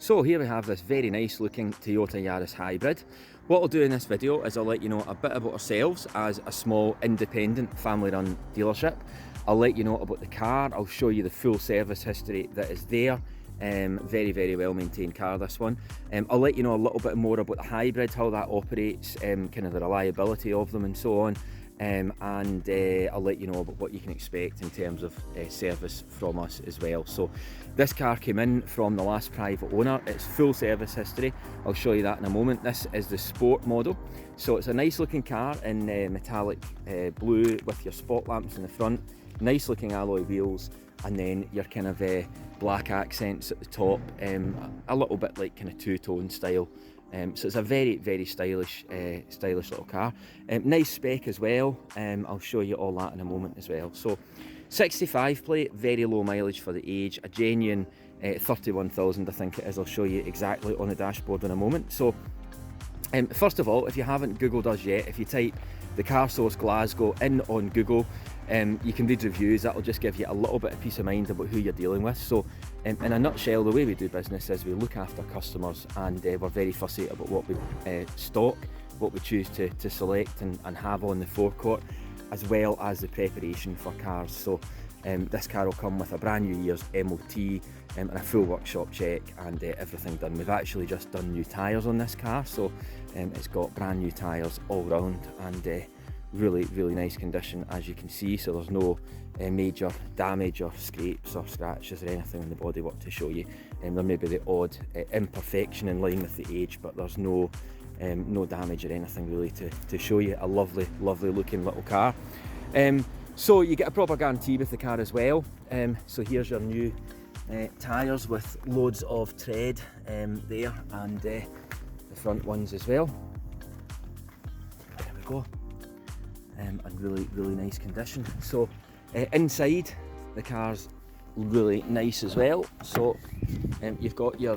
So here we have this very nice looking Toyota Yaris hybrid. What I'll do in this video is I'll let you know a bit about ourselves as a small independent family run dealership. I'll let you know about the car, I'll show you the full service history that is there. Very well maintained car, this one. I'll let you know a little bit more about the hybrid, how that operates, kind of the reliability of them and so on. And I'll let you know about what you can expect in terms of service from us as well. So this car came in from the last private owner. It's full service history. I'll show you that in a moment. This is the sport model, so it's a nice looking car in metallic blue with your spot lamps in the front, nice looking alloy wheels, and then your kind of black accents at the top, a little bit like kind of two-tone style. So it's a very stylish little car. Nice spec as well. I'll show you all that in a moment as well. So 65 plate, very low mileage for the age, a genuine 31,000 I think it is. I'll show you exactly on the dashboard in a moment. So first of all, if you haven't googled us yet, if you type the car source Glasgow in on Google, you can read reviews. That'll just give you a little bit of peace of mind about who you're dealing with. So in a nutshell, the way we do business is we look after customers, and we're very fussy about what we stock, what we choose to select and have on the forecourt, as well as the preparation for cars. So this car will come with a brand new year's MOT and a full workshop check and everything done. We've actually just done new tyres on this car, so it's got brand new tyres all round and really nice condition, as you can see. So there's no major damage or scrapes or scratches or anything in the bodywork to show you. There may be the odd imperfection in line with the age, but there's no damage or anything really to show you. A lovely looking little car. So you get a proper guarantee with the car as well. So here's your new tyres with loads of tread there, and the front ones as well. There we go. And really nice condition. So inside the car's really nice as well. So you've got your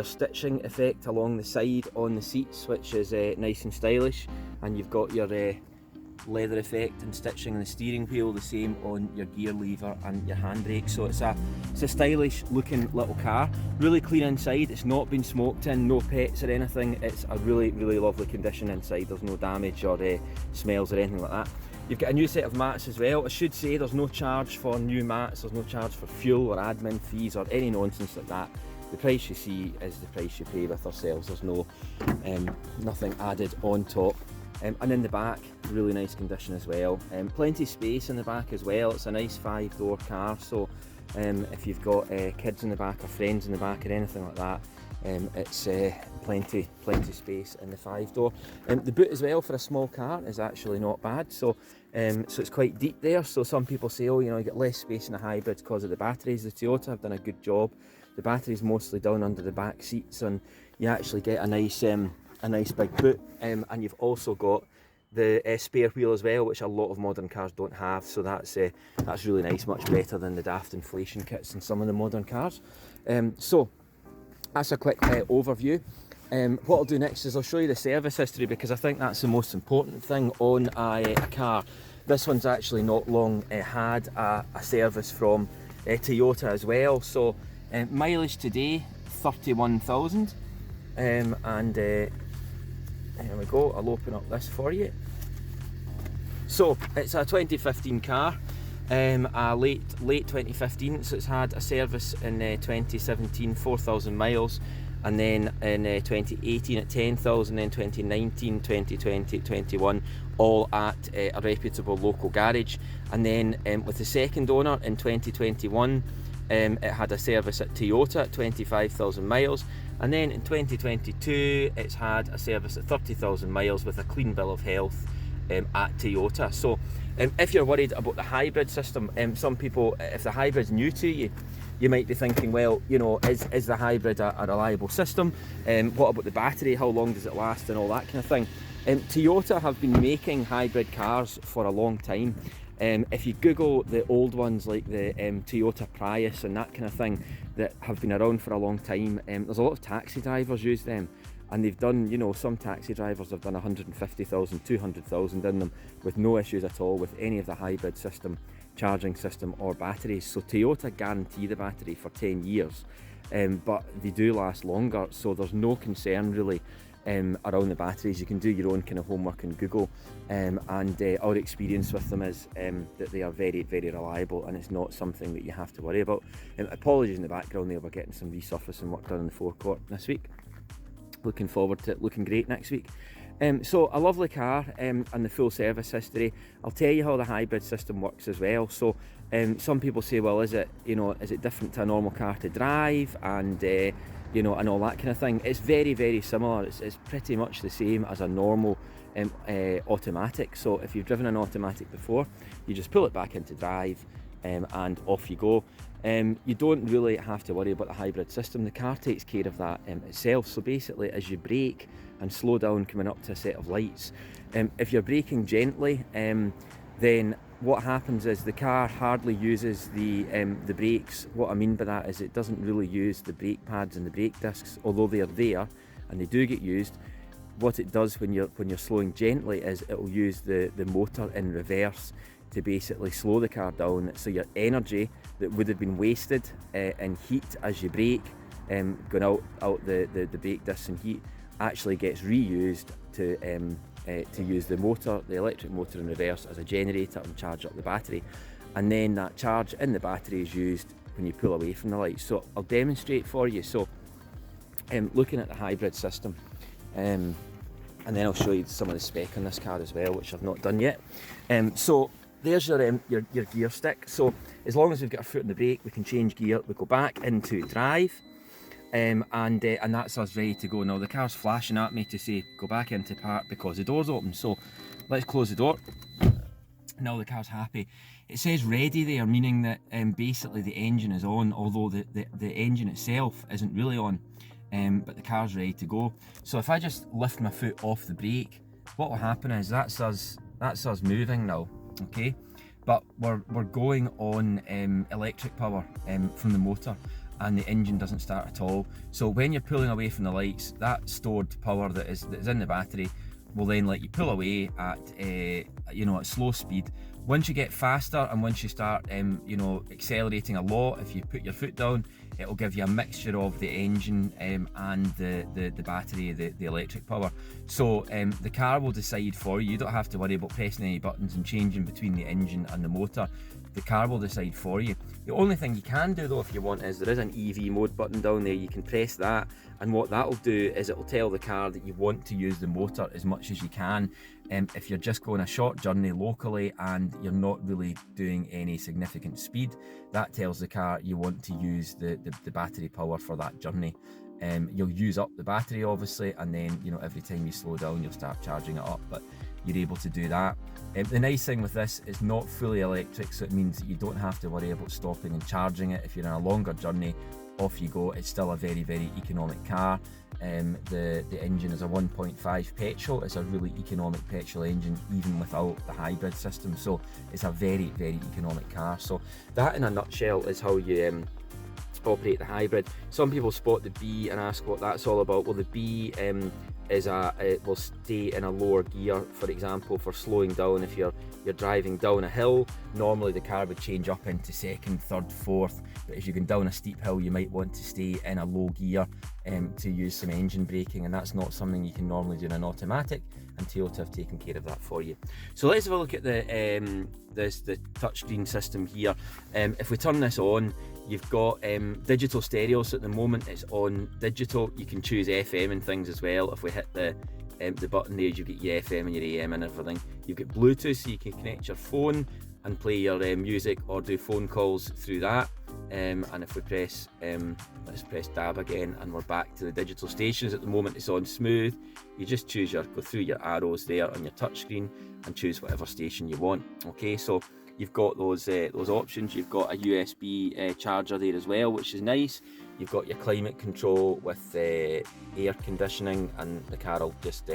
stitching effect along the side on the seats, which is nice and stylish, and you've got your leather effect and stitching on the steering wheel, the same on your gear lever and your handbrake. So it's a stylish looking little car, really clean inside. It's not been smoked in, no pets or anything. It's a really lovely condition inside. There's no damage or smells or anything like that. You've got a new set of mats as well. I should say there's no charge for new mats, there's no charge for fuel or admin fees or any nonsense like that. The price you see is the price you pay with ourselves. There's no nothing added on top. And in the back, really nice condition as well. Plenty of space in the back as well. It's a nice 5-door car, so if you've got kids in the back or friends in the back or anything like that, it's plenty space in the 5-door. The boot as well for a small car is actually not bad. So it's quite deep there. So some people say, oh, you know, you get less space in a hybrid because of the batteries. The Toyota have done a good job. The battery's mostly down under the back seats, and you actually get a nice big boot, and you've also got the spare wheel as well, which a lot of modern cars don't have. So that's really nice, much better than the daft inflation kits in some of the modern cars. So that's a quick overview. What I'll do next is I'll show you the service history, because I think that's the most important thing on a car. This one's actually not long had a service from Toyota as well. So mileage today 31,000, and there we go. I'll open up this for you. So it's a 2015 car, a late 2015. So it's had a service in 2017, 4,000 miles, and then in 2018 at 10,000, then 2019, 2020, 21, all at a reputable local garage. And then with the second owner in 2021, it had a service at Toyota at 25,000 miles, and then in 2022 it's had a service at 30,000 miles with a clean bill of health at Toyota. So if you're worried about the hybrid system, some people, if the hybrid's new to you, you might be thinking, well, you know, is the hybrid a reliable system? What about the battery? How long does it last and all that kind of thing? Toyota have been making hybrid cars for a long time. If you Google the old ones like the Toyota Prius and that kind of thing that have been around for a long time, there's a lot of taxi drivers use them, and they've done, you know, some taxi drivers have done 150,000, 200,000 in them with no issues at all with any of the hybrid system, charging system or batteries. So Toyota guarantee the battery for 10 years, but they do last longer, so there's no concern really around the batteries. You can do your own kind of homework and Google, and our experience with them is that they are very, very reliable, and it's not something that you have to worry about. Apologies in the background there, we're getting some resurfacing work done in the forecourt this week. Looking forward to it looking great next week. So a lovely car, and the full service history. I'll tell you how the hybrid system works as well. So some people say, well, is it different to a normal car to drive, and you know, and all that kind of thing. It's very, very similar. It's pretty much the same as a normal automatic. So if you've driven an automatic before, you just pull it back into drive, and off you go. You don't really have to worry about the hybrid system. The car takes care of that itself. So basically, as you brake and slow down coming up to a set of lights, if you're braking gently, then what happens is the car hardly uses the brakes. What I mean by that is it doesn't really use the brake pads and the brake discs, although they're there and they do get used. What it does when you're slowing gently is it will use the motor in reverse to basically slow the car down, so your energy that would have been wasted in heat as you brake, going out the brake discs and heat, actually gets reused to use the motor, the electric motor in reverse, as a generator and charge up the battery. And then that charge in the battery is used when you pull away from the lights. So I'll demonstrate for you. So looking at the hybrid system, and then I'll show you some of the spec on this car as well, which I've not done yet. So there's your gear stick. So as long as we've got our foot on the brake, we can change gear. We go back into drive, and that's us ready to go. Now the car's flashing at me to say go back into park because the door's open. So let's close the door. Now the car's happy. It says ready there, meaning that basically the engine is on, although the engine itself isn't really on. But the car's ready to go. So if I just lift my foot off the brake, what will happen is that's us moving now, okay? But we're going on electric power from the motor, and the engine doesn't start at all. So when you're pulling away from the lights, that stored power that is in the battery will then let you pull away at at slow speed. Once you get faster and once you start accelerating a lot, if you put your foot down, it will give you a mixture of the engine and the battery, the electric power. So the car will decide for you. You don't have to worry about pressing any buttons and changing between the engine and the motor. The car will decide for you. The only thing you can do though, if you want, is there is an EV mode button down there. You can press that, and what that will do is it will tell the car that you want to use the motor as much as you can. If you're just going a short journey locally and you're not really doing any significant speed, that tells the car you want to use the battery power for that journey. You'll use up the battery obviously, and then every time you slow down you'll start charging it up, but you're able to do that. The nice thing with this is not fully electric, so it means that you don't have to worry about stopping and charging it. If you're on a longer journey, off you go. It's still a very, very economic car. The engine is a 1.5 petrol. It's a really economic petrol engine even without the hybrid system, so it's a very, very economic car. So that in a nutshell is how you operate the hybrid. Some people spot the B and ask what that's all about. Well, the B will stay in a lower gear, for example, for slowing down. If you're driving down a hill, normally the car would change up into second, third, fourth, but if you're going down a steep hill you might want to stay in a low gear to use some engine braking, and that's not something you can normally do in an automatic, and Toyota have taken care of that for you. So let's have a look at the touchscreen system here. If we turn this on, you've got digital stereo, so at the moment it's on digital. You can choose FM and things as well. If we hit the button there, you get your FM and your AM and everything. You've got Bluetooth, so you can connect your phone and play your music or do phone calls through that. And if we press, let's press DAB again, and we're back to the digital stations. At the moment it's on smooth. You just go through your arrows there on your touchscreen and choose whatever station you want. Okay, so you've got those options. You've got a USB charger there as well, which is nice. You've got your climate control with air conditioning, and the car will just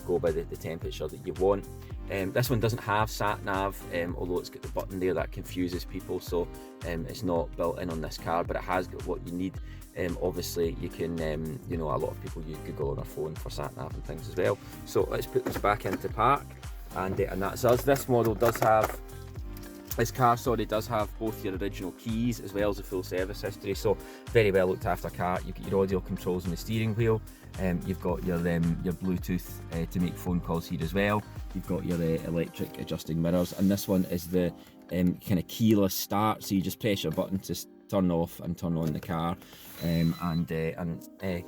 go by the temperature that you want. This one doesn't have sat nav, although it's got the button there that confuses people, so it's not built in on this car, but it has got what you need. Obviously you can, you know, a lot of people use Google on their phone for sat nav and things as well. So let's put this back into park, and that's us. This model does have, this car, sorry, does have both your original keys as well as a full service history, so very well looked after car. You've got your audio controls on the steering wheel, you've got your Bluetooth to make phone calls here as well. You've got your electric adjusting mirrors, and this one is the kind of keyless start, so you just press your button to turn off and turn on the car, and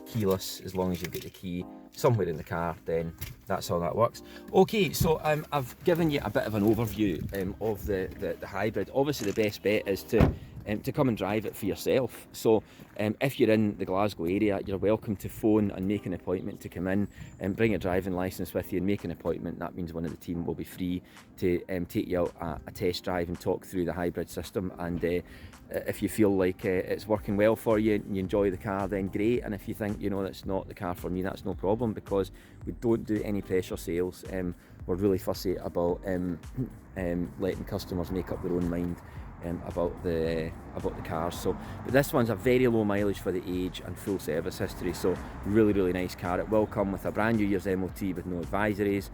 keyless as long as you've got the key somewhere in the car, then that's how that works. Okay, so I've given you a bit of an overview of the hybrid. Obviously the best bet is to come and drive it for yourself. So if you're in the Glasgow area, you're welcome to phone and make an appointment to come in and bring a driving licence with you and make an appointment. That means one of the team will be free to take you out a test drive and talk through the hybrid system, and if you feel like it's working well for you and you enjoy the car, then great. And if you think, you know, that's not the car for me, that's no problem, because we don't do any pressure sales. We're really fussy about letting customers make up their own mind about the cars. So, but this one's a very low mileage for the age and full service history, so really nice car. It will come with a brand new year's MOT with no advisories.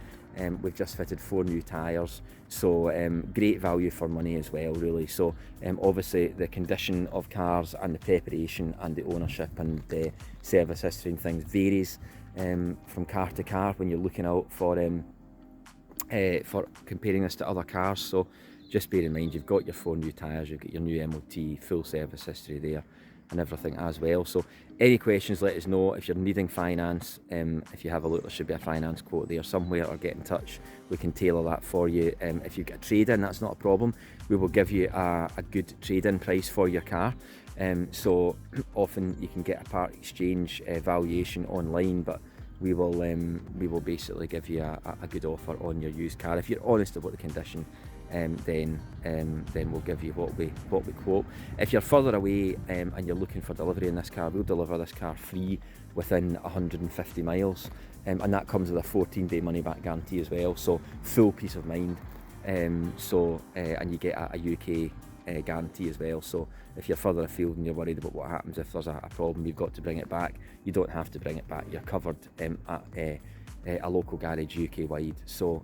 We've just fitted 4 new tyres, so great value for money as well, really. So obviously the condition of cars and the preparation and the ownership and the service history and things varies from car to car when you're looking out for comparing this to other cars. So just bear in mind, you've got your 4 new tyres, you've got your new MOT, full service history there and everything as well. So any questions, let us know. If you're needing finance, if you have a look, there should be a finance quote there somewhere, or get in touch, we can tailor that for you. If you get a trade-in, that's not a problem. We will give you a good trade-in price for your car. So often you can get a part exchange valuation online, but we will basically give you a good offer on your used car. If you're honest about the condition, then we'll give you what we quote. If you're further away and you're looking for delivery in this car, we'll deliver this car free within 150 miles, and that comes with a 14-day money-back guarantee as well, so full peace of mind. And you get a UK guarantee as well, so if you're further afield and you're worried about what happens if there's a problem, you've got to bring it back, you don't have to bring it back. You're covered at a local garage UK-wide, so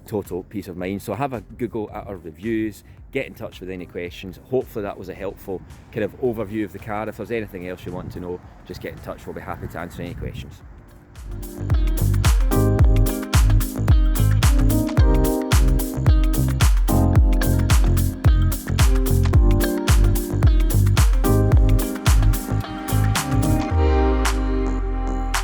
total peace of mind. So have a Google at our reviews, get in touch with any questions. Hopefully that was a helpful kind of overview of the car. If there's anything else you want to know, just get in touch, we'll be happy to answer any questions.